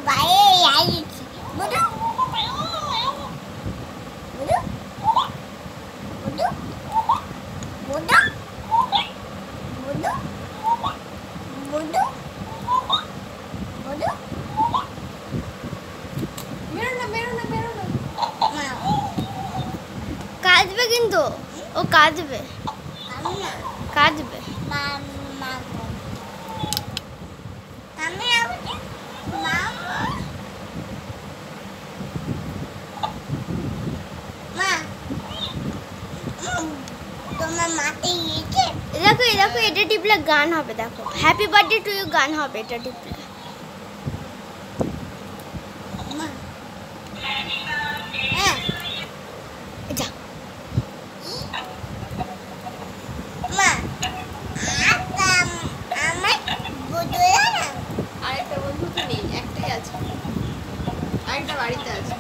বাইরে আইছি বুদু বুদু বুদু বুদু বুদু বুদু বুদু মেরো না কাঁদবে কিন্তু ও কাঁদবে কাঁদবে দেখো এটা টিপলে গান হবে দেখো হ্যাপি বার্থডে টু ইউ গান হবে এটা টিপলে যা আরেকটা বন্ধু তো নেই একটাই আছে আরেকটা বাড়িতে আছে